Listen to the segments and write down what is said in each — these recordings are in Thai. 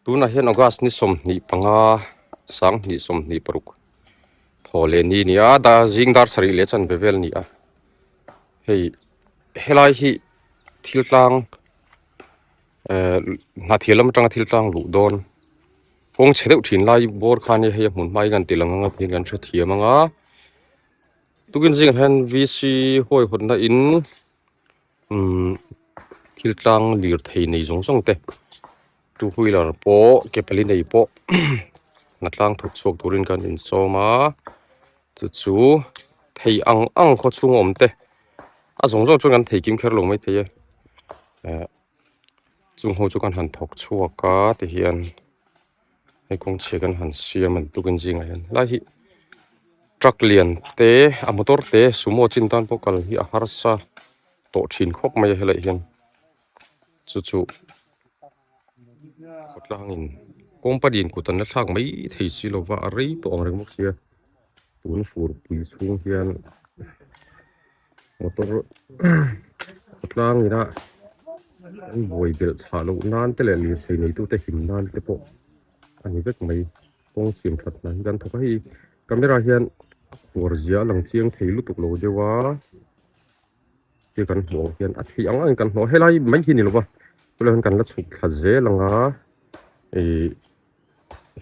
tu na hian august ni som ni panga sang ni som ni paruk thole ni nia da jingdar sari le chan bevel ni a hei helai hi thiltlang na thilam tang thiltlang lu don kong chedeu thin lai bor khani hei mun mai gan tilanga phin gan thiamanga tukin jing han vc hoi hotna in thiltlang lir thei nei zong zong te two wheeler po kepali nei po natlang thuk chok turin kan in soma chu thei ang kho chung om te a zong zong chung kan thei kim kher lo mai thei chung ho chu kan han thok chuaka te hian ai kong che kan han siam an tukin jing hian lai hi truck lian te a motor te sumo chin tan po kal hi a harsa to thin khok mai helai hian chu kotlangin kompadin kutan na thak mai thei silova arei to ang reng moksia tun fur pui chung hian motor kotlang ina an boi bel chalo nan te le li thei nei tu te him nan te po ani vek mai kong chim that na gan thoka hi camera hian forzia lang chiang thei lu tuk lo dewa ke kan ho hian a thi ang kan ho helai mai hi ni lo ba pulan kan la chuk khaje langa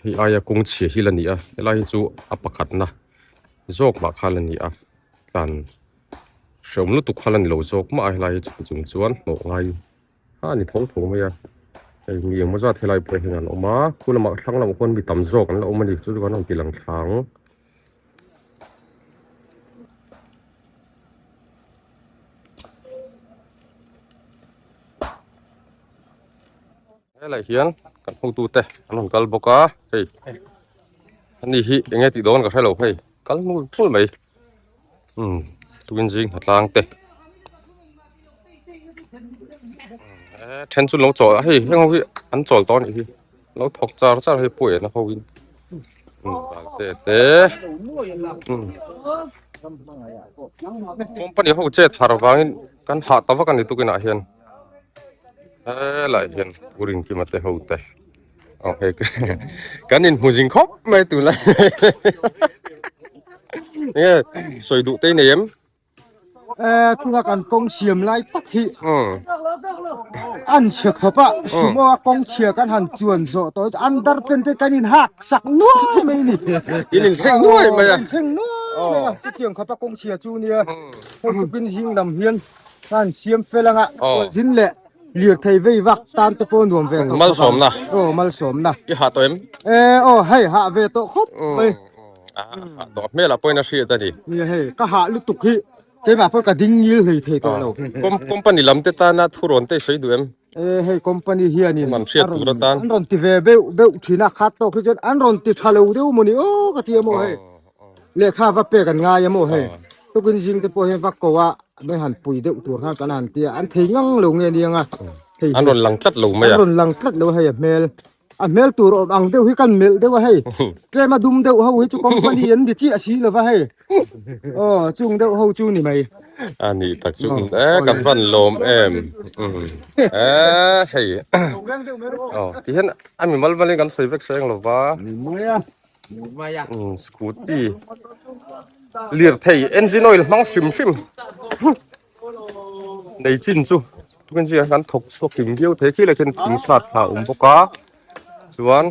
hi aya kong chi hi la ni a helai chu apakhat na jok ma khala ni a tan shom lu tuk khala ni lo jok ma helai chung chuan no ngai ha ni thong thong mai a ei mi mo za thelai pe hian oma kulama thlang lam kon mi tam jok an la oma ni chu kan on tilang thang helai hian kan hu tu te an kal boka hei ani hi enge ti don ka thelo hei kal mu phul mai tuin jing hatlang te then chu lo chaw hei heng hi an chawl ton hi lo thok char hei pui na hoin te company ho che tharwangin kan ha tawa kan tu kina hian lại hiền uring ki mate ho te okay kan in hujing khop mai tu la nè soi du te nem kuma kan kong siam lai tak hi an che khopa sumo kong chia kan han chuan zo to under pen te kan in hak sak no mai ni in kheng nuai mai à kheng no te tiang khopa kong chia chu nia ho chu bin jing lam hian kan siam felanga jin le lir thei vei vak tan te pon nuam ve mal som na mal som na ki ha to em hay ha ve to khop mai to me la poina sia ta ni ni he ka ha lu tuk hi ke ma pho ka ding yil hei thei to lo company lam te ta na thuron te sei du em hey company hian in man sia tu ra tan an ron ti ve be thina khat to ki jon an ron ti thalo deu moni o ka ti mo he le kha va pe kan nga ya mo he to kin jing te po he vak ko wa me han pui deu tur ha kan han ti an thei ngang lo nge ni nga an ron lang tlat lo mai an ron lang tlat lo he mel a mel tur ang deu hi kan mel deu he ke ma dum deu ho hi chu company en di chi a si lo va he chung deu ho chu ni mai ani tak chu kan ran lom em hei ti hen ami mal mal kan soi vek seng lo ba maya scooty lir thei engine oil mang sim nei chin chu tukin ji kan thok chok kim biu the khi la ken ping sat ha boka chuan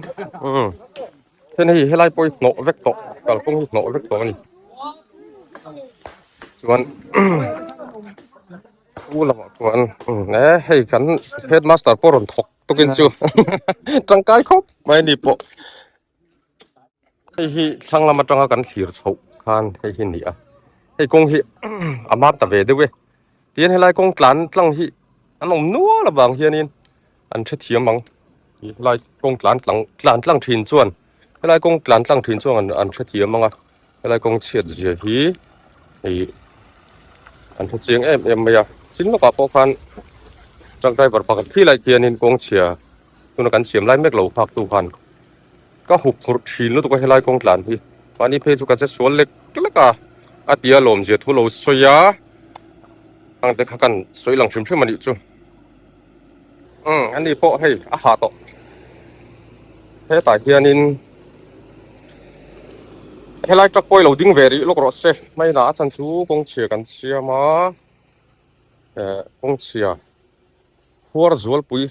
then hi helai poi no vek to kal pong no vek to ni chuan lama chuan hei kan headmaster poron thok tukin chu tangkai khop mai ni po hei hi sanglama tanga kan thir chho khan hei hi ni a hei kong hi amap ta ve de we tien helai kong tlang hi anom nuwa la bang hianin an the thiam mang lai kong tlang thin chuan helai kong tlang thin chuan an the thiam manga helai kong chiat je hi ei an the chiang em mai a chin lo ka po khan truck driver pakat khi lai hianin kong chia tuna kan siam lai mek lo phak tu khan ka hup khur thin lo to ka helai kong tlan hi pani phe chu ka che sol lek ka atia lom je thu lo soya ang te khakan soi lang shim shim ani chu ani po hei a ha to he ta hianin helai trak poi loading veri lok ro se mai na chan chu kong chia kan chia ma kong chia huar zual pui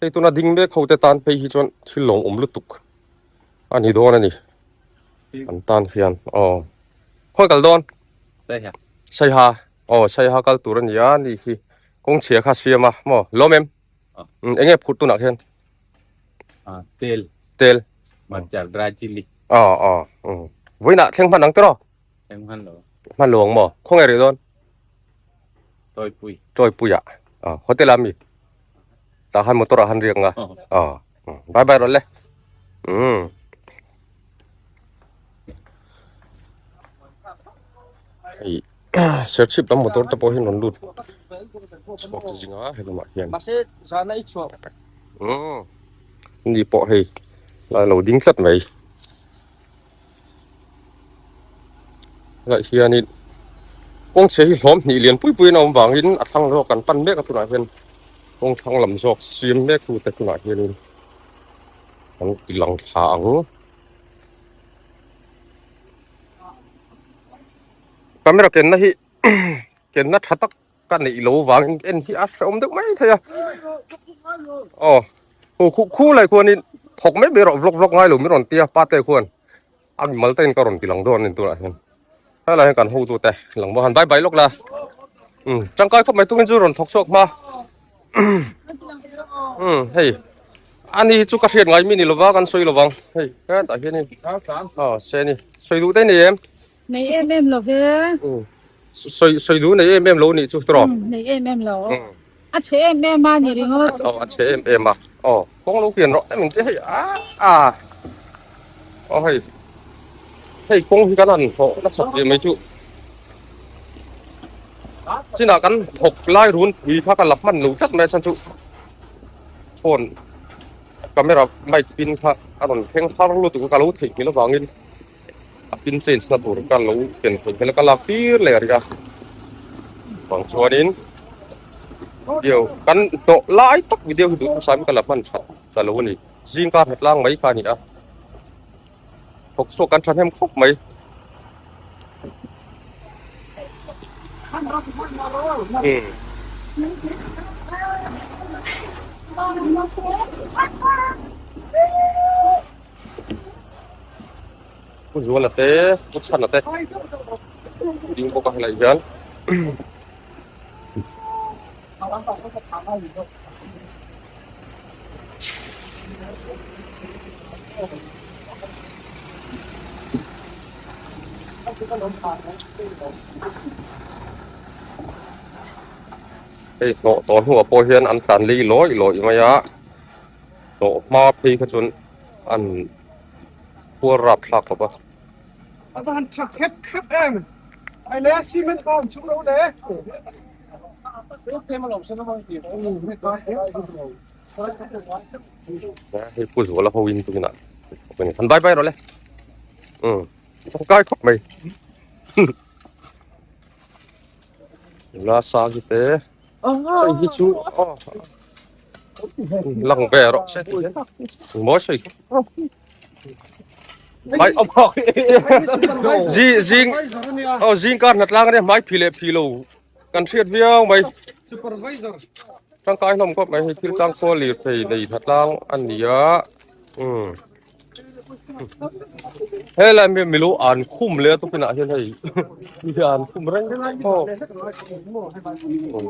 hei tuna ding me khote tan pe hi chon thilong lutuk ani don ani an tan hian khoi kal don sai ha sai ha kal turan ya ni hi kong chia kha sia ma mo lomem enge phut tu na hian telมาจากบราซิล voina thleng phan ang tro แห่งพันเหรอ man long mo khong eri don ต้อยปุย troi puya hotel ami ta han motor han riang nga bye bye rolle ai searchip dam motor ta po hin non lut chok jinga helma hian Masih sana itu. ni po hei lai loading sat mai lại hiền đi con xe lóm nhị liền pui pui nào vàng in ăn thang rồi cần pan bếp cái tụi này hiền con thang làm giọt xiêm bếp tụi tụi này hiền con chỉ lòng thang camera kén na hi kén na chặt tắc cái này lố vàng in hi áp ông được mấy thầy à khu lạiควรนี่ถกไม่เบรอ vlog ง่ายหรือไม่รอนเตี้ยป้าเต้ควรอันมัลเต้นก็รอนกี่หลังโดนนี่ตัวไหนอะไรกันหูตัวแต่หลังบ้านใบลกละจังก้อยเข้าไปตุ้งจูรอนทกชกมาเฮ้ยอันนี้จุกเสียนไงมินิลว่ากันสวยระวังเฮ้ยแค่แต่แค่นี้เส้นนี่สวยดูได้เนี่ยในMM เหรอเว้ยสวยดูในMM โลนี่จุดตรอในMM เหรออ่ะเช MM มานี่ริงว่าอ่ะเช MM มากองลูกเปลี่ยนรถได้เหมือนที่ให้เฮ้ยhey kong hi kanan ho na sat ye mai chu china kan thok lai run wi pha ka lap man lu chat me chan chu phone camera mic pin kha aron kheng thar lu tu ka lu thei mi lo wangin a pin change na tur ka lu ken thei ka la pir le ri ka bang chuanin điều kan to lai tak video hi du sam ka lap man chat ka lu ni jing ka het lang mai ka ni a thok so kan chan hem khop mai ku zual la te ku chan la te ding ko ka lai jan hey no ton huwa po hian an tlan li loi mai a no ma phi kha chun an pur rap thlak ba Abahan chak khép em. Ai lẽ cement con chúng đâu đấy. Thêm một lồng sơn nó hơi nhiều. hey ku zual la ho win tu na ben han bye bye rồi le kai khop mai la sa ki te hi chu lăng về rồi sẽ mỗi sự máy ông học zin con nát lang đấy máy phi lô cần siết video mày Supervisor. trong cái nông có mày khi tăng số liệt thì đầy thật lang ăn nhớ thế là mình lu ăn khumเลยตุ๊กน่ะเห็นไหมมีăn khumแรง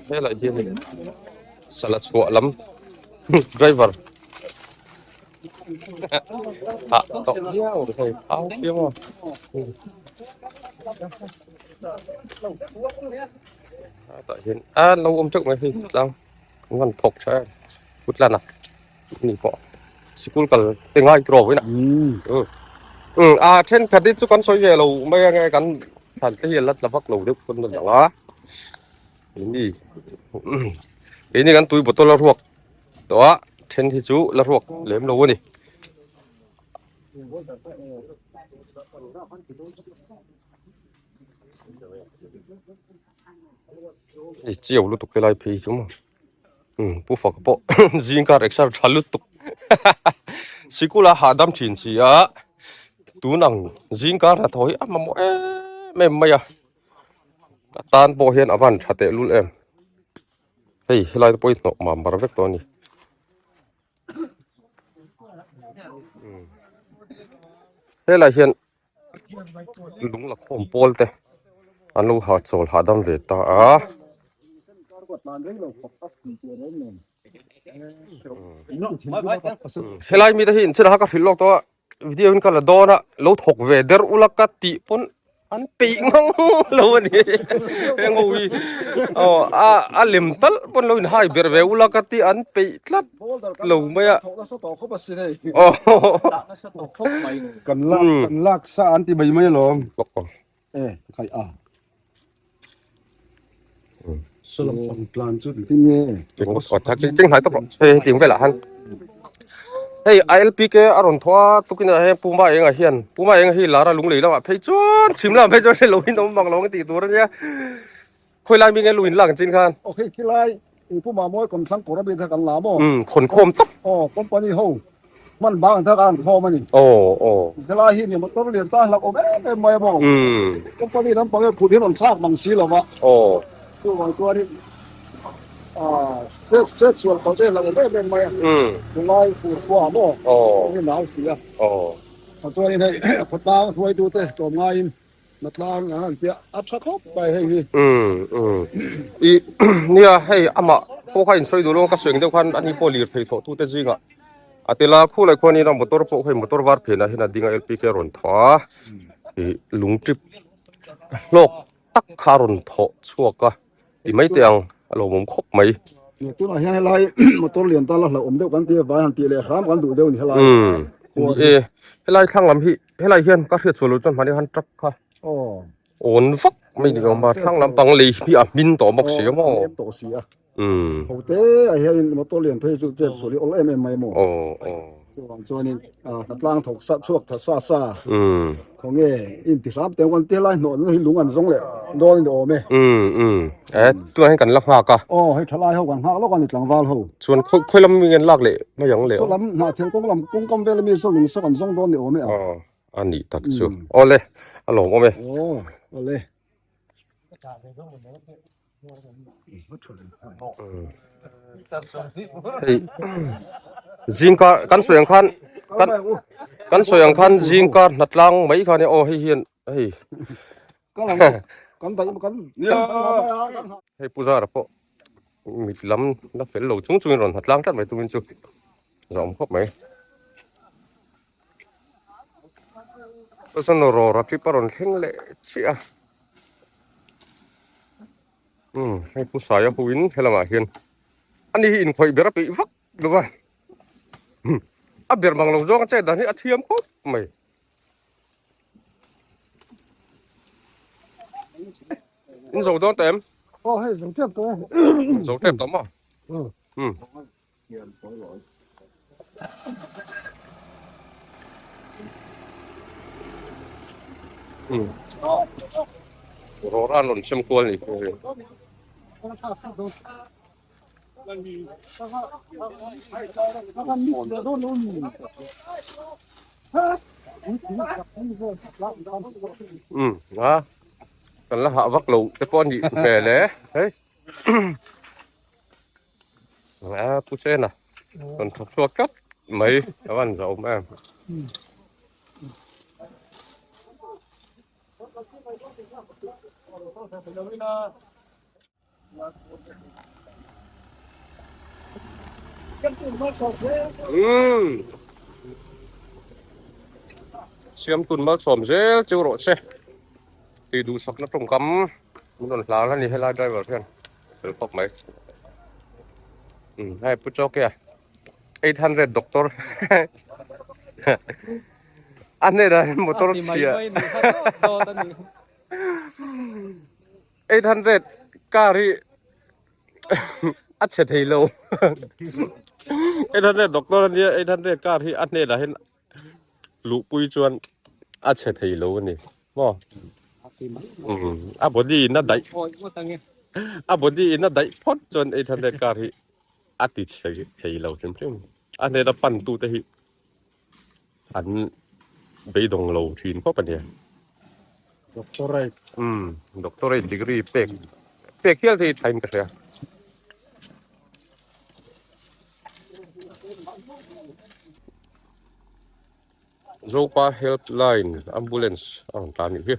thế làเห็นสลัดสวะล้ำ driver ตกเยี่ยวเลยเอาเยี่ยวแต่เห็นเราอมจุกไหมพี่จังมันถกใช่พุทธละนะนี่ปอสกุลกันเต็งง่ายกรอบไว้นะเช่นแผ่นดินสุกันสวยเราไม่ไงกันผ่านที่เห็นรัฐพักเราเด็กคนอย่างละนี่กันตุยบทตัวละรวกตัวเช่นที่จูละรวกเหลี่ยมเรานี่เจียวลุตุกไปไล่พีจุ๊มผู้ฝักปอจิงการเอ็กซ์ชาร์ลุตุก sikula hadam thin sia tunang jingka na thoi amamo mem maya tan bo hian awan thate lul em hei helai poi no ma mar vek to ni helai hian lung la khom pol te anu ha chol hadam ve ta a helai mi ta hin chira ha ka fil lok to video in kala dona lo thok ve der ulaka ti pon an pe ngong lo ni ngowi a lem tal pon lo in hai ber ve ulaka ti an pe tlat lo maya kan lak sa anti bai mai lom khai a Salam plan chu tin ye tiếng có thắc tiếng hỏi tóc hey tiếng về là han hey ILPK aron thoa tukin he puma enga hian puma enga hi lara lung lei lawa phei chuan chimla phei chuan loin nom mang long ti tur nia khoi lai mi nge luin lang chin khan okay kilaiผู้มาม้อยkon thang kora be tha kan la mo ขนโคมต๊บ company ho man bang tha kan ho mani โอ้โอ้ kilai hi ni mo to lian ta lak o be mai mo company nam pang phu thin on thak mang si lo wa โอ้ tu wa to ni set sual ko se la o be mai kilai phu kwa mo โอ้ ni nau si ya โอ้ to ni nei phata thoi tu te to ngaiนัดลางอันเปียอัดสักครบไปให้ฮีอีเนี่ยให้อามาพวกเขาอินสวยดูลงก็สวยเดียวกันอันนี้พอลีดเพย์ทุกแต่จริงอ่ะอาทิตย์ละคู่เลยคนนี้เรามอเตอร์พวกให้มอเตอร์วาร์เพย์นะที่นั่นดิ่งLPK รอนท้าลุงทริปโลกตักคารอนท้าชัวก็ที่ไม่เตียงเรามุมคบไหมตัวน่ะให้ไล่มอเตอร์เลียนตาละเราอมเดียวกันที่ว่าหันตีเลยห้ามกันดูเดียวนี่ให้ไล่ให้ไล่ข้างลำพี่ให้ไล่เฮียนก็เสียส่วนลดจนมาที่หันจับค่ะโอนฟักไม่ดีออกมาข้างลำตังเลยพี่อ่ะมินต่อบอกเสียมั้งต่อเสียโอ้เต้ไอ้เฮียมอเตอร์เลียนเพย์จุดเจ็ดส่วนนี้โอเอ็มไม่มั้งตัวนี้ตัดล่างถกสัตว์ช่วงทัศซาของเงี้ยอินทิรามแต่วันเตี้ยไล่หนอนให้ลุงอันทรงเลยโดนโดนไหมตัวให้กันลักหักอ่ะให้ทลายเขากันหักแล้วกันอีกหลังวาลเขาส่วนค่อยลำมีเงินลักเลยไม่ยังเลยส่วนลำหน้าเที่ยวก็ลำกุ้งกำเวลมีส่วนลุงส่วนกันทรงโดนโดนไหมอันนี้ตักชัวโอ้เลยอารมณ์โอ้ไหมโอ้เลยจิงกันสวยงคันกันสวยงคันจิงกันนัดลังไม่คันเนี่ยโอ้ให้เฮียนให้กันแต่กันเนี่ยให้ผู้ชายปะมีลำนักเฟลโลจุ้งจุ้งรอนนัดลังกันไหมตัวมินจุยอมครบไหมก็สนรอรับที่ปรนเข่งเละเชียให้ผู้ชายผู้วินให้ละมาเฮียนอันนี้อินคอยเบรไปฟักดูว่าอับเบรบังลงจงใจด้านนี้อาเทียมครบไหมอินโซดอนเต็มให้สงเทียบตัวโซเต็มต่อมารอร้านหล่นเชื่อมกวนอีกนะกันละหาวักลูแต่ป้อนอยู่แก่เลยเฮ้ยผู้เช่นน่ะคนทับชัวกัดไม่วันเราแม่เชื่อมตุนมาสมเจ้าเจ้าโรเช่ตีดูสักนัดตรงกำมันโดนลาแล้วนี่ให้ไล่ได้แบบเพื่อนหรือพบไหมให้ผู้เจ้าแก800 doctor อันนี้นะมอเตอร์เชีย800การีอัดเฉยๆเลย800 doctor นี่800การีอันนี้นะเห็นลูกปุยจวนอัดเฉยๆเลยนี่มั้งบดีน่าได้บดีน่าได้พอดจน800การีอัดติดเฉยๆเลยจริงๆอันนี้เราปั่นตู้แต่หิ อันไปดงโลทีนพอปะเนี่ย doctorate doctorate degree เป็กเฮียที่ไทยกันเลยZopa helpline ambulance ตามนี้เฮีย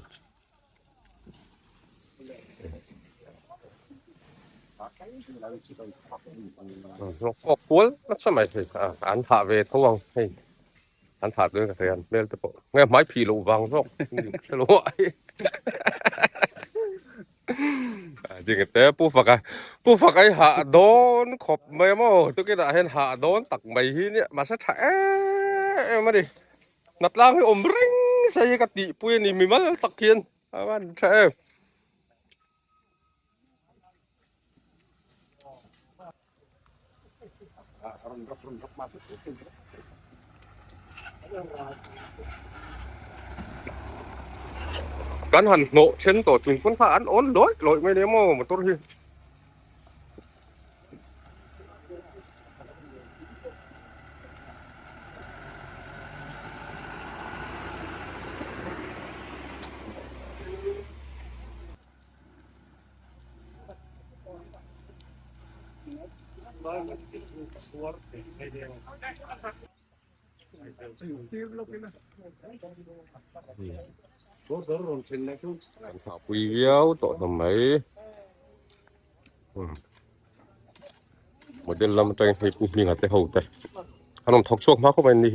ก็กวนนักสมัยที่อันถาเวทเขาวังให้อันถาเรื่องกันเรียนเรื่องแต่ปไงไม้ผีลูวังซอกสลวยจริงแต่ผู้ฝักไอ้หาโดนขบไม่มั่วตุกี้น่ะเห็นหาโดนตักไม่ที่เนี่ยมาสักมาดินัดล่างให้อมริงใส่กะติปุ้ยนี่มีมันตักเทียนมันใช่กันหันโนเช่นตัวจุนคนผ่านอ้นลอยไม่ได้มั่วมันตัวที่ข่าวปุยเยอะต่อทำไมหมดเดือนลำใจให้กูมีงานแต่หัวแต่ขนมทอกช่วงมากเข้าไปนี่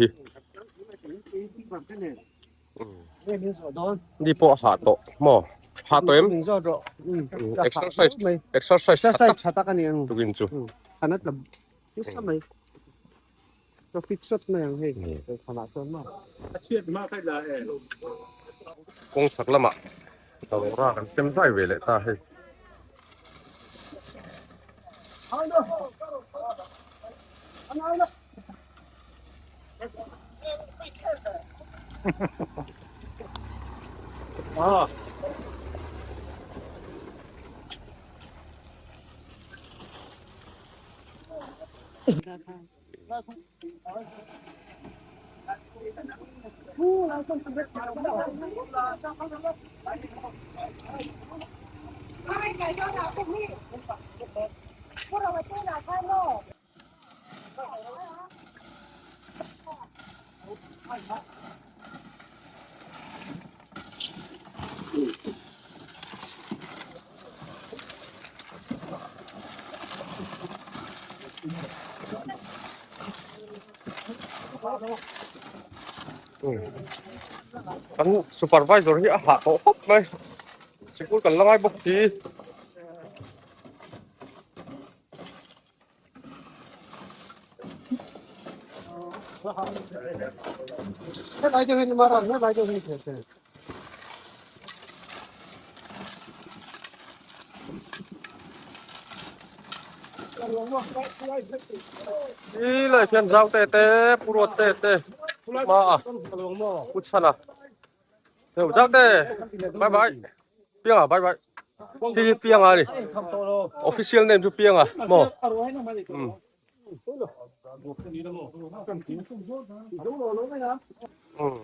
ดีพอหาโตหม้อหาโตเอ็มexercise chatakan yang tu gincu anat lab samai to fit shot na yang he khana ton ma กงสักละมะเรารากันเต็มใจเวเลยตาให้อัน supervisor ที่หาโตครบไหมสิพูดกันละไงบอกที lai jo hin maran lai jo hin theนี่เลยเพียนเจ้าเต้ปูรวดเต้มาพูดชนะเดี๋ยวเจ้าเต้บายบายเปียงบายบายที่เปียงนี่ official name จุเปียงหมอ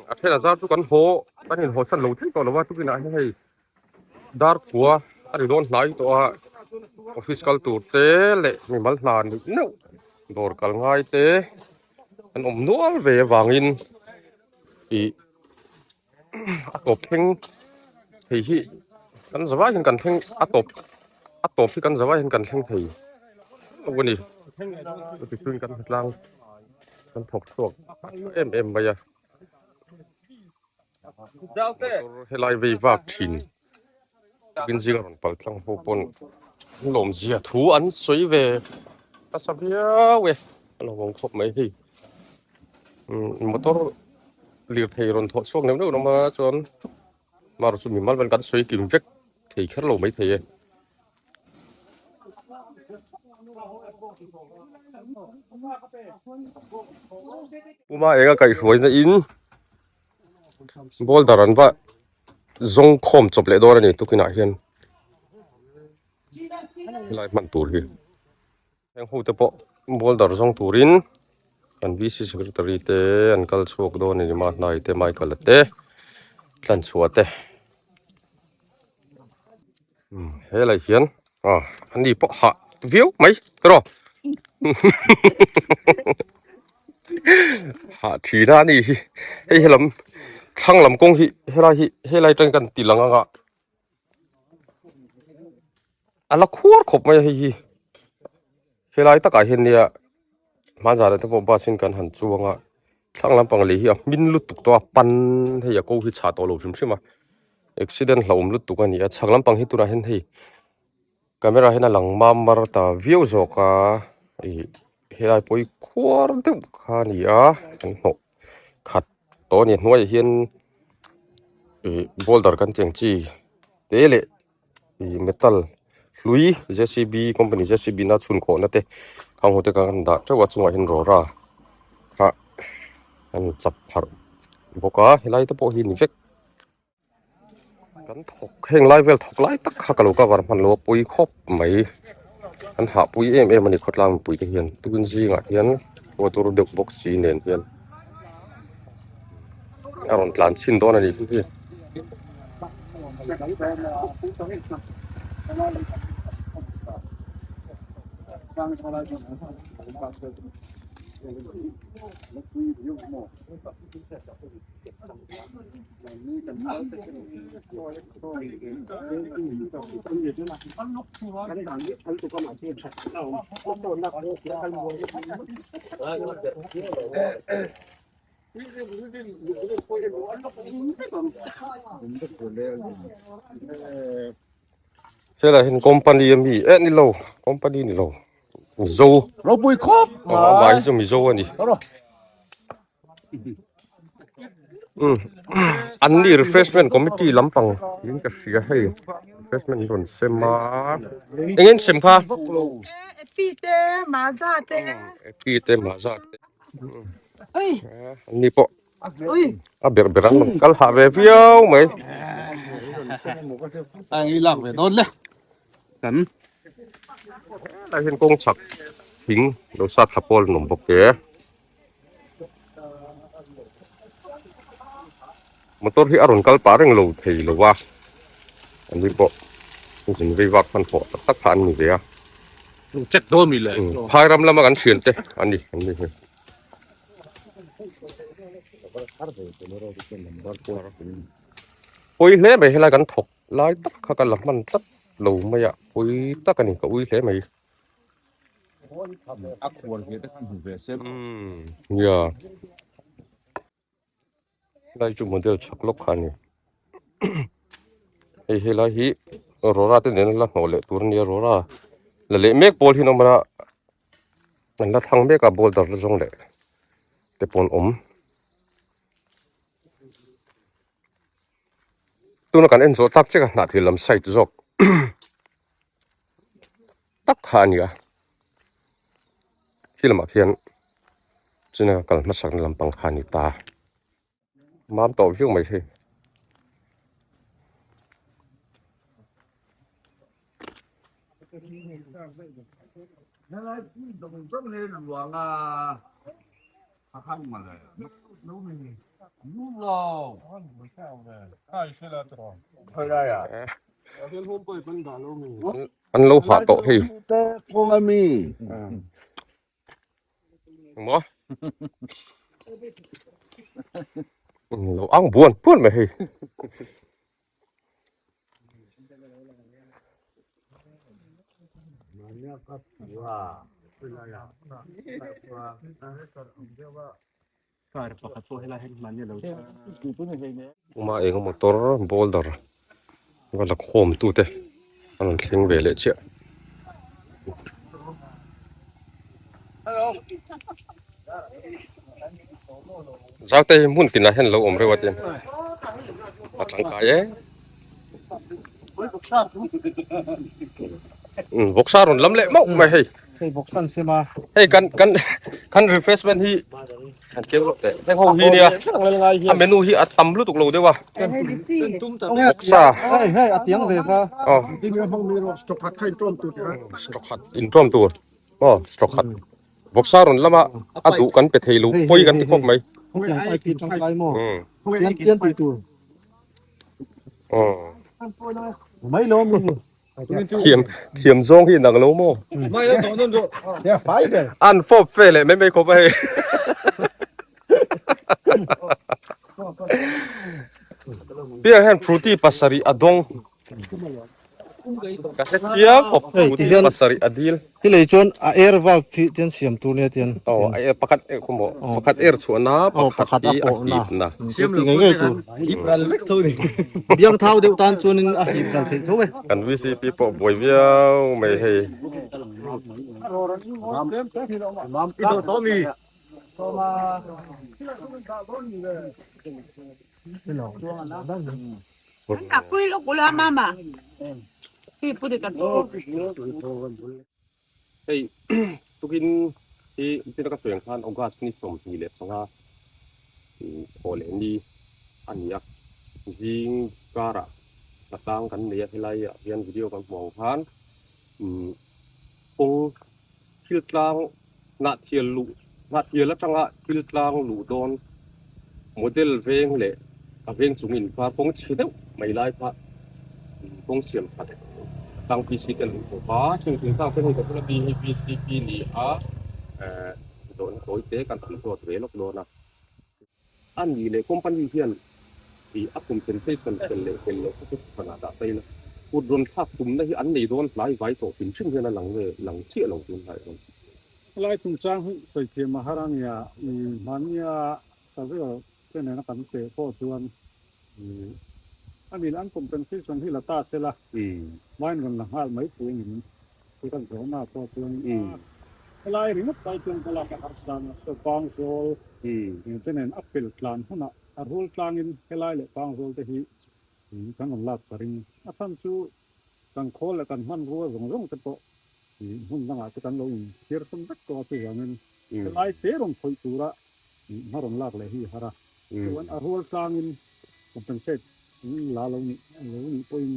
อาเทน่าจะทุกคนโหตอนนี้โหสั่นลงที่ก่อนแล้วว่าทุกคนให้ดาร์กัวอะไรโดนไหนตัวออฟฟิศกัลตูเต้เละมีมัลนานนึกโดนกัลง่ายเต้อันอมนัวเววางอินอีอัตบเพ่งที่กันสบายเห็นกันเพ่งอัตบที่กันสบายเห็นกันเพ่งที่วันนี้ไปช่วยกันล้างกันถกตวกไปอะให้ไล่วีวาบชินกินซิกรันปัลทังโฮปนลมเสียถูอันสวยเวตัสเบียเวเราวงครบไหมที่มอเตอร์เรียบเทรอนทอดช่วงนี้เรามาจนมาเราสุมีมันเป็นการสวยกิมเวกที่แค่เราไม่เทปูมาเองก็ไก่สวยนะอินบอลดารันว่าจงคมจบเลยด้วยนี่ทุกขณะเห็นลายมันตูรียังหูแต่ปอบอลดาร์จงตูริน kan VC secretary te an kal chuak do ni ma nai te mai kal te tlan chua te he lai hian an ni po ha view mai ro ha thi da ni hei helam thang lam kong hi helai tang kan tilanga nga ala khur khop mai hi helai ta ka hin nia ma za le te po ba sin kan han chuanga thang lam pang le hi min lu tuk to pan heya ko hi cha to lo sim sima accident hlom lu tuk ani a chhaklam pang hi tura hen hei camera hena lang ma mar ta view zo ka helai poi khwar de kha ni a kan no khat to ni hnuai hian boulder kan cheng chi tele metal hlui JCB company JCB na chun ko na te khang hote kan da chawa chunga hin ro ra kha an chap phar boka helai te po hi ni vek kan thok heng lai vel thok lai tak kha kalo ka war man lo pui khop mai an ha pui em ani khotlang pui te hian tuin jinga hian motor de box si nen hian aron tlan chin don ani hi thế là hình company mi ni lo company ni lo zo ro pui khop mai zo mi zo ani an ni refreshment committee lampang yin ka sia hei refreshment don sema engin sem kha pi te ma za te oi ni po oi a beran kal ha ve viau mai ai lak ve don le kan la hin kong chak thing lo sa thapol nom bok ke motor hi aron kal pareng lo thei lo wa ani po jin ve wak phan pho tak phan ni ve a chet do mi le phai ram lama kan thian te ani poi hle mai hela kan thok lai tak kha kan lam man tat lo mai a poi tak ani ka ui hle mai a khwar ke ta kan ve se ya lai chu model chak lok khani ei hela hi rora te nen la ngole tur ni rora la le mek pol hi no mana an la thang mek a bol dar la jong le te pon tu na kan en zo tak che ka na thilam site jok tak khani a hilma khian china kal ma sak lampang khani ta mam to view mai the an lo ha to hi mo lo ang buồn mày hi ma eng motor boulder wala khom tu te an thing ve le che zau te mun tin na hen lo om re wa tem atang ka ye boxaron lam le mau mai hei Hey boxan sema hei kan refreshment hi kan ke lo te heng ho hi nia a menu hi atam lu tuk lo de wa he di chi boxa hey atiang ve ka oh đi nghe phong mi ro stock hat khai trom tu stock hat in trom tu oh stock hat บอกซารอนละมาอดุกันไปเทลูปอยกันที่พบไหม không chẳng ai kịp trong cái mò อืม tiên tiên tùy tùy อ๋อ mấy lô mình เทียมซองที่หนังโลโม mấy lô tổn thương rồi thế phải kìa อันฟอบเฟเลยไม่ครบไปเปียแห่งฟรุตี้ปัสสารีอดงกะเทียขอบฟรุตี้ปัสสารีอดีล cái này chôn air vào thì tiên xiêm tu này tiên อ๋อไอ้ประคัดคุณบอกประคัดเอร์ชวนนะประคัดที่อากีนะ xiêm là ngay tu ibran lek thôi này biang thao đều tan chôn nên ibran thì thôi กันวิซีปีปอบวยเวียวไม่ให้ itu Tommy Aku lo kula mama. Pi pudi kan. เฮ้ยทุกินที่นักเสียงท่านองค์การสนิทสมทีเล็บสงาโอเลนดีอันยักยิงการะต่างกันเรียกอะไรเรียนวิดีโอกันมองผ่านองค์คิลกลางนาเทียลูนาเทียและจังหวะคิลกลางลูดอนโมเดลเพลงเลยเพลงสูงอินฟ้าปงเชียวไม่ไล่พระปงเสียมพัดตั้งปีสิกันฟ้าถึงตั้งเป็นกับระบีปีนี้โดนโอยเตะกันถึงตัวเรลกโดนนะอันนี้เลยคอมพานีเพียนที่อัพคุมเป็นเส้นเป็นเลยก็ขนาดใส่เลยพูดโดนภาพคุมได้ที่อันนี้โดนหลายไว้ต่อเป็นชื่อเพื่อนหลังเชี่ยหลังคุณไทย lai tung chang hu soi che maharania mania savio tene na kan te po tuan ani an compensation hi la ta sela main gan la hal mai tu ngin ti kan zo na po tuan lai ri nut pai tuan kala ka harsan so pang so tene apel plan huna a rule plan in helai le pang so te hi kan on lat paring asan chu kan khol la kan man ro zong te po hun nang a kan lo tir som dak ko tu yang lai te rom phoi tura ma rom lak le hi hara wan a rol sang in compensate la lo ni point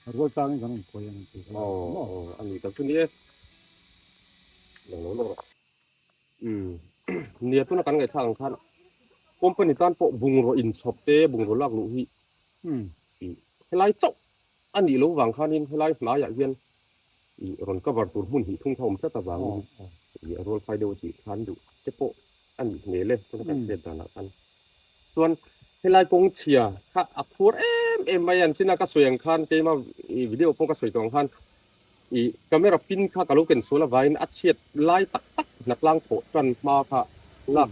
a rol sang in kan ko yang tuอันนี้ก็คือเนี่ยเนี่ยตัวนั้นกันไงทางคันผมเป็นการปบุงโรอินชอบเตบุงโรลากลุหิให้ไล่จบอันนี้รู้วางคันนี้ให้ไล่หลายอย่างเวียนรอนก็บรรทุกหุ่นหิทุ่งทอมซะตะวังรถไฟเดียวสิคันอยู่เจโปอันนี้เลยตัวนั้นเป็นตอนนั้นส่วนให้ไล่กงเชียถ้าอัพพูดไม่ยันสินะก็สวยอย่างคันเกมมาวิดีโอพงก็สวยตรงคันก็ไม่รับปินค่ากะลูกเป็นโซลาไวน์อัดเชียดไล่ตักนักล่างโผล่กันมาค่ะลัก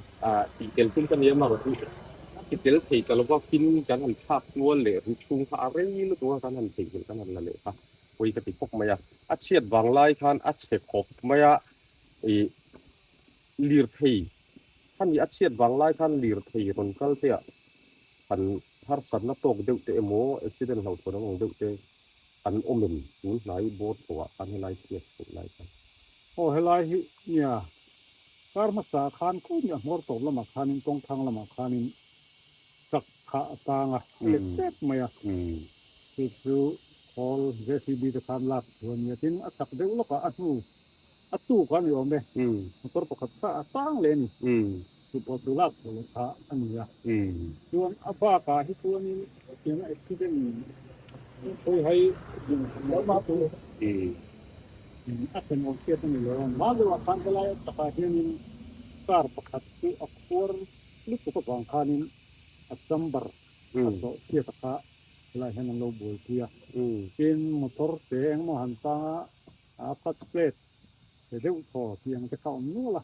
อีเกลขึ้นกันเยอะมากเลยอีเกลถีกันแล้วก็ปินกันหันภาพล้วนเลยชุงผ้าอะไรลูกตัวกันหันถีกันหันละเลยค่ะคุยกันติดพกมาอ่ะอัดเชียดวางไล่คันอัดเชียดขบมาอ่ะลีร์ทีท่านมีอัดเชียดวางไล่คันลีร์ทีคนก็เสียพันฮาร์สันนักตกเดือดเอโมเอ็กซิเดนต์เราตัวน้องเดือดอันอมนหลายโบสตัวอันให้หลายเทียบหลายกันโอ้ให้หลายเนี่ยการมาสาคานก็เนี่ยมอร์ตบละมาคานินกองทางละมาคานินสักขะตางอ่ะเล็กๆมาอ่ะคือพอเจซีบีจะคานลักส่วนเนี่ยทิ้งอักเดียวแล้วก็อัดตู้กันอยู่ไหมมอร์ตบขัดตาตั้งเลยนี่คือพอตัวลักตัวขาอันนี้อ่ะส่วนอัฟากาที่ตัวนี้ยังไอ้ที่เป็นโอ้ยให้แล้วมาตัวอัดเป็นโอเคตั้งเลยมาดูว่าคันอะไรตะกี้นี่การประคับที่อักษรลิขิตบางคันนี่อัดซัมเบอร์อัดเทียตะกี้อะไรให้นั่งเราบวยเทียเป็นมอเตอร์เสียงมหันตาพัดเพลทเดี๋ยวพอเพียงจะเข้านู้นละ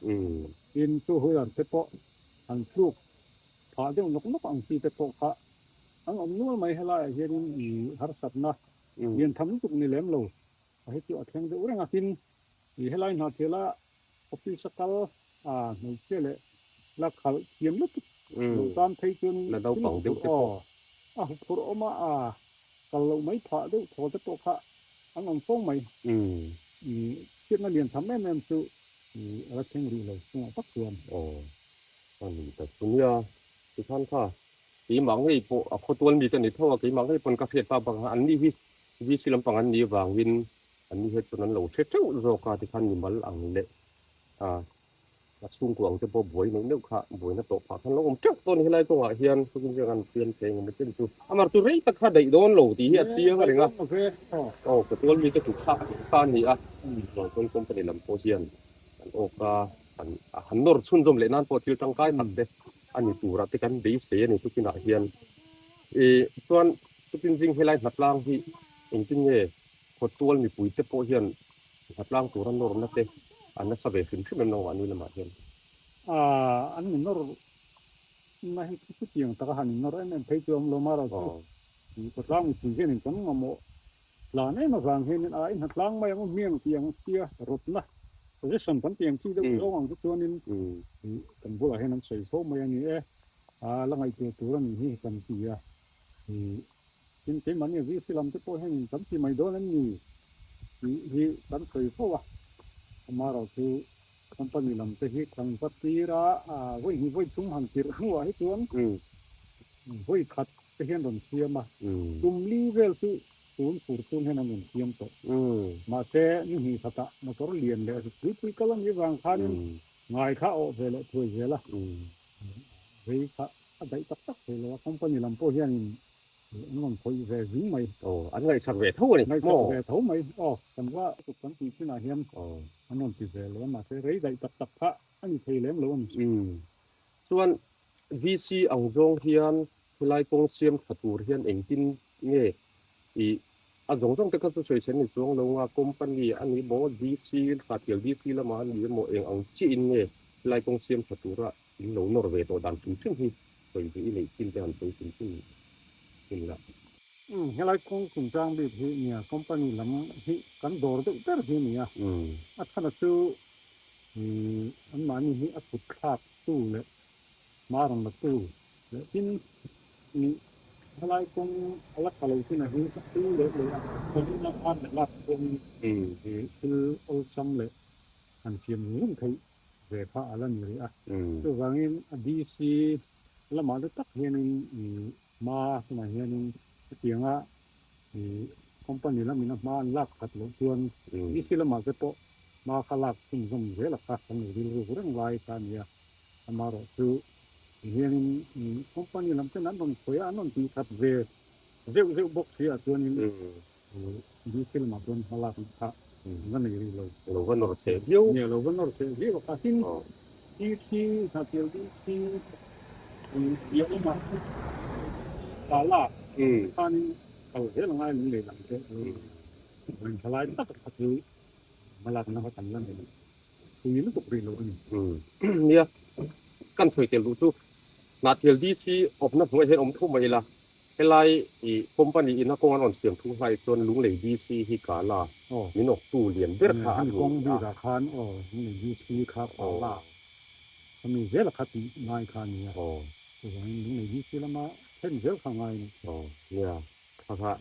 เป็นตัวหัวเตปะอันลูกพาเดี๋ยวนกอังคีเตปะค่ะอันนู้นไม่ให้ไรเห็นฮาร์สัตนะเรียนทำตุกนี่แหลมเราให้ตัวแข่งเดี๋ยวเรื่องอาทิตย์ให้ไรหน้าเทล่าออฟฟิศกัลหนุ่มเชื่อเลยแล้วเขาเยี่ยมลึกตามไทยจนแล้วเราฝังเดี๋ยวจะพอออกมากัลเราไม่ผ่าเดี๋ยวพอจะตกค่ะอันนั้นฟ้องไหมเชื่อนักเรียนทำแม่สุแล้วแข่งรีเลยซึ่งตักส่วนอันนี้แต่ตัวนี้ที่ท่านค่ะกีมังให้พวกตัวนี้จะนิดเท่ากีมังให้ปนกระเทียมปลาบางอันนี้วิสิลำปังอันนี้วางวินอันนี้เหตุผลนั้นเราเชื่อโรคาที่ท่านมีมาหลังเละ สูงกว่าจะบ่บวยนึงนึกค่ะบวยนะตกผักทันลงจักต้นให้ไรก็ว่าเฮียนคือจังกันเปลี่ยนแปลงมันเป็นจุอามาตุเรตะคะได้โดนโลติเฮียเตียก็เลยงะ โอเคก็ตัวมีจะถูกค่านี่ต้นคมเป็นลำโพเซียนอันโอกาหันนอร์ซุนจมเลนันพอทิวจังกายตักเดอันนี้ตูรัติกันดีเสียนี่ทุกที่น่าเฮียนส่วนทุกจริงๆให้ไล่หัดล่างที่จริงๆเนี่ยพอตัวมีปุ๋ยเตโพเฮียนหัดล่างตัวรันนอร์นั่นเองอันนั้นสบายขึ้นขึ้นเป็นนวันนี้ละมาเฮียนอันนี้นอร์ไม่ให้ทุกอย่างตะหันนอร์นั่นเพจอมโลมาราก็ร่างปุ๋ยเฮียนจังงโมหลานเนี่ยมาฟังเห็นไอ้หัดล้างไม่มันเมียนเตียงเสียรถนะเพราะฉะนั้นกันเตียงที่เราวางตัวนี้กันพวกให้นั้นใส่โซ่มาอย่างนี้แล้วไอ้ตัวนี้กันเสียจริงๆมันเนี่ยวิสิลัมจะพูดให้กันที่ไม่โดนนั่นนี่กันเคยเพราะว่ามาเราคือคอมพานีลำจะให้กันพัฒนาไว้ทุ่งหันติร์หัวให้ตัวไว้ขัดจะเห็นดนเสียมาตุ่มลีเวลคือFortuneให้นำเงินเตรียมตกมาแต่นี่สตะมาตรเรียนเลยคือก็ต้องมีวางคันง่ายเขาเวลาถวยเวลาเฮ้ยค่ะได้ตักเลยว่าคอมพานีลำโพเฮียนมันพอยเวซึงไหมอันไหนสักเวทเท่านี่ไม่สักเวทเท่าไหมแต่ว่าสุดสันติที่น่าเฮียนอันนั้นติเวลแล้วมาแต่เฮ้ยได้ตักพระอันนี้เทเลี้ยงล้วนส่วน VC อังจงเฮียนเวลากงเสียมขัดตูเฮียนเองกินเนี่ยจงแต่ก็ช่วยเช่นในช่วงลงว่าคอมพานีอันนี้บ่ VC ขาดเกี่ยว VC ละมานี่บ่เองอังจีนเนี่ยเวลากงเสียมขัดตูระอินโนนอร์เวย์ตัวดันถึงซึ่งที่ไปที่นี่กินแต่อันไปถึงนี่ละเฮลายคงคุณจ้างบิดที่เนี่ยคอมพานีลำที่กันดอร์แต่ที่เนี่ยท่านชื่ออันมานี่อัดขุดคาบตู้เลยมารังละตู้แล้วที่นี่เฮลายคงลักอะไรที่ไหนตู้เลยคนที่นักอ่านลักคงคือโอซัมเลยอันเทียมรุ่งไทยเวฟาอะไรนี่เลยตัววางนี้ดีซีละมาได้ตักเฮียนมาสมัยเฮียนเตียงคอมพานีละมีน้ำมาลักขัดหลงชวนดีซีละมาก็โตมาขลักสุ่มเวลาขัดกันอยู่ดีๆเรื่องลายกันเนี่ยมาเราคือเฮียนคอมพานีลำเส้นนั้นต้องคอยอันนั้นที่ขัดเวบอกเสียตัวนี้ดีซีละมาตัวมาลักขัดนั่นเองเราก็นอร์เซียเนี่ยเราก็นอร์เซียก็ขัดที่ดีซีขัดเดียวดีซีเยอะมากตลาดท่านเอาเรื่องอะไรนี่เลยหลังจากมันสลายตัดขัดเลยมาลักนะเขาทำนั่นเองคือนี่ก็เปลี่ยนเลยเนี่ยกันช่วยเตลูตู้นาเทียดีซีอบนับหัวเห็นทุ่มไปละเฮลายคอมพานีอินนักกงอันเสียงทุ่งไฟจนลุงเลยดีซีฮิกาลามีนกตู้เรียนเบิดขากงดีราคานี่ดีซีครับล่ามีเวลาขัดนายคานี่ตัวนี้ในดีซีละมาเห็นเยอะข้างในเนี่ยพระ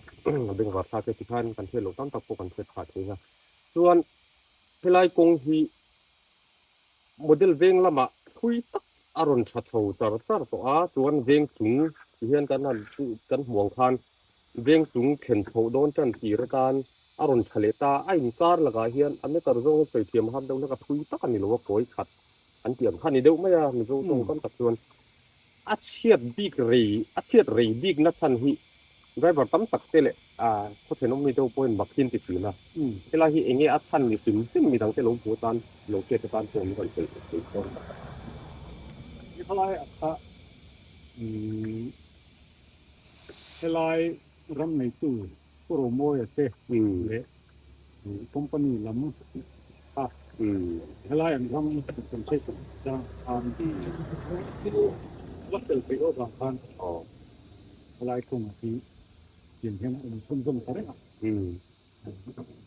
ดึงวัดพระเจ้าที่ท่านกันเทศโลกตั้งตะโกกันเทศขาดเลยนะส่วนเฮลายกงฮีโมเดลเวงละมาคุยตักอารมณ์ชัดโตจาร์ตัวส่วนเวงสูงเฮียนกันนั่นกันห่วงคันเวงสูงเข็นโถโดนจันทีระการอารมณ์ทะเลตาไอ้การละกาเฮียนอันนี้ก็รู้ว่าเทียมครับเดี๋ยวแล้วก็คุยตักกันนี่หรือว่าโกยขัดอันเทียมขั้นนี้เดี๋ยวไม่ยากมีรู้ตรงกันตัดส่วนอาเชียดบีกรีอาเชียดรีบีกนัทันฮีได้บทตั้มตักเตะเขาเห็นว่ามีตัวเป็นบักทินติดอยู่นะเวลาที่เองอัดทันมีซึ่งมีทั้งเตะลงหัวตันลงเกตตันตัวมีคนเตะตัวนี่เขาไล่เฮลายรำในตู้โปรโมยเตะเลยคอมพานีลำเฮลายรำเป็นใช้จางทางที่วัดเตอร์ไปโอบางพันเฮลายคงที่เขียนแค่นั้นส้มๆเขาได้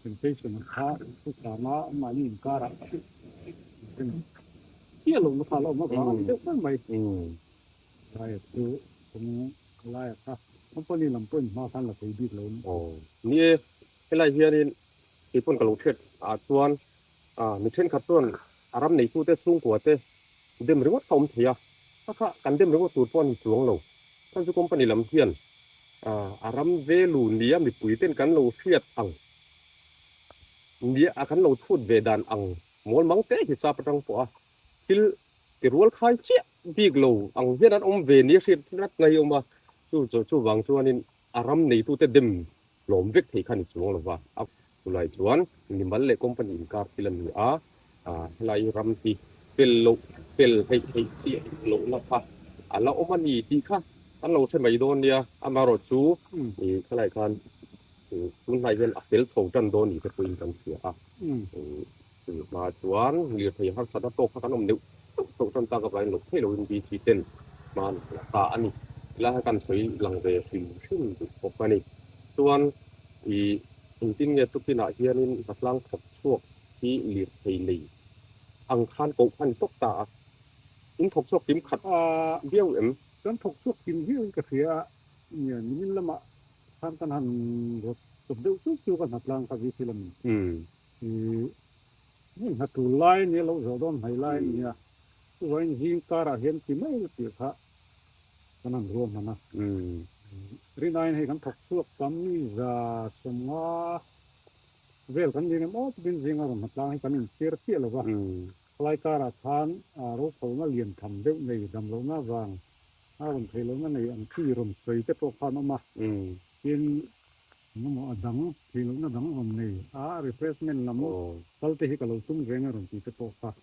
เป็นใช้ส่วนค้าทุกสามามานี่การะเป็นเที่ยวลงมาพาเรามาบ้างเดี๋ยวก็ไม่ใช่คือผมไล่ครับคอมพานีลำเปิ้ลมาทันละไปบิดลงนี่เฮลายเฮียนี่ที่ปุ่นกระโหลกเช็ดส่วนมีเช่นขัดส่วนอารมณ์ในตู้เตะสูงกว่าเตะเดิมหรือว่าสมเทียถ้ากันเดิมหรือว่าตูดป้อนสูงลงท่านสุคมปนิลำเทียนอารมณ์เวลูเนียมีปุ๋ยเต้นกันเราเฟียดอังเนียอาคันเราชุดเวดานอัง mol mang te hi sa patang po til tirwal khai che big lo ang hian an ve ni rit rat ngai oma chu wang chuanin aram nei tu te dem lom vek thei khan chuang lo wa tulai chuan nimal le company in kar tilan ni lai ram ti pel hei ti lo la pa ala omani ti kha an loใช้ไมโดนเนี่ยอามารอชูนี่เท่าไหร่กันคุณนายเป็นอัพเดลโถจันโดนนี่จะคุยกันเสียมาชวนเรียกให้ฮักสัตว์โตกันนมเดียวโตจันตากับไรหนุกให้เราเป็นบีทีเต้นมาตาอันนี้แล้วให้กันสวยหลังเวฟิลชุ่มปกไปนี่ส่วนจริงๆเนี่ยทุกที่หน้าเฮียนี่กำลังขับช่วงที่เรียกให้ลีอังคารปกพันตกตาอินทบช่วงติมขัดเบี้ยวกันถกสุกกินเฮียก็เสียเนี่ยนี่ละมาทางกันหันรถสมเด็จสู้กันหัดลางกับวิธีละนี่หัดตูไลน์เนี่ยเราจะต้องไฮไลน์เนี่ยตัวนี้ยิงการเห็นที่ไม่เสียค่ะกันนั่นรวมนะรีนายให้กันถกสุกตามนี้จะสมว่าเวลกันยังไม่เป็นจริงอะไรหัดลางให้กันเสียเสียหรือว่ารายการทานรถเขามาเรียนทำเด็กในดำลงหน้าวางคนไทยเราในอันที่รมใส่จะตัวพานออกมาเป็นน้ำมันดังที่เราดังออกมาrefreshment ละมั้งตอนที่เราตุ้งเร่งรมที่จะตัวพาน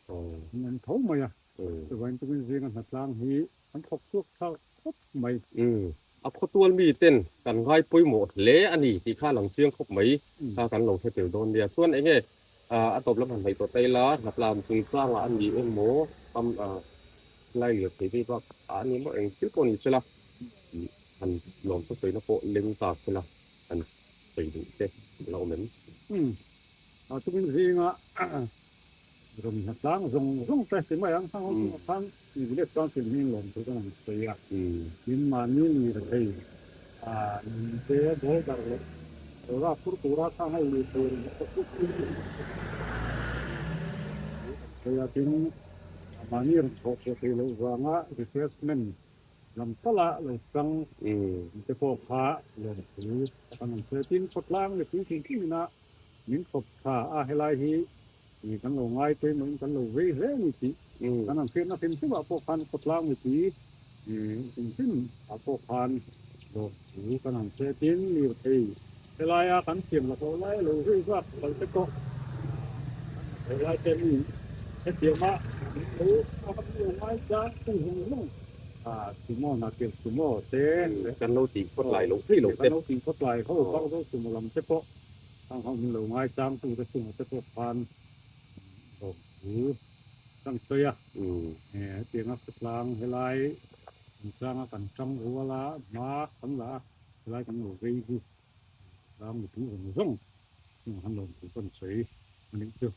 มันเท่าไหร่แต่วันที่เป็นเรื่องหัดล้างฮีมันทบทุกเท่าทบไหมเอาข้อตัวมีเต้นกันไว้ปุ้ยหมดเละอันนี้ที่ข้าหลังเชียงครบไหมถ้ากันลงเทเตลโดนเดียส่วนไอ้เนี่ยตบแล้วมันไปตัวไตละหัดลามจึงสร้างอันนี้หมูทำไล่เหลือที่ว่าอันนี้มันเองชื่อคนนี้ใช่ละอันลองตัวนะโปเล็งตาใช่ละอันไปดูเด็เราเหมือนทุกคนจริงรมหัดล้างส่งแต่สิ่งไม่ยังทั้งนี่เรียกตอนสิ่งนี้หล่นทุกคนเสียยินมานี่มีแต่เสียโดยกันเลยแต่ว่าผู้ตัวรักทั้งให้มีตัวเสียทิ้งมานี่เราโชว์ตัวเราว่าง่ะ refreshment ลำตละเราฟังจะพบพระเราถือตอนนั้นเสียทิ้งทดลองในพื้นที่ที่นะมิ้นพบพระให้ไล่ที่มีกันลงไล่ไปเหมือนกันลงเรื่อยๆวิธีตอนนั้นเสียนะเป็นที่ว่าพวกพันทดลองวิธีเป็นที่พวกพันเราถือตอนนั้นเสียทิ้งมีที่เวลากันเขียนเราไล่เราเรื่อยๆเราจะก็ไล่เต็มเดียวมารู้เอาไปลงไล่จ้าตู้หงลุ่งสุโมนาเกี่ยวสุโมเต้นกันเราตีคนไหลลงที่ลงเต้นเราตีคนไหลเขาบอกว่าสุโมลำเฉพาะทางเขามีลงไล่จ้างตู้จะสุโมเฉพาะพันโอ้โหตั้งเสียเตียงนักสลางเฮลัยสร้างกันจังหัวละมาขันละเฮลัยกันหนูรีดูสร้างอยู่ที่หัวส่งหันลงถึงต้นสีมันนี่เจ้า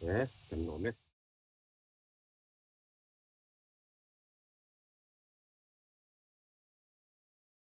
เนี่ยกันหนูเนี่ย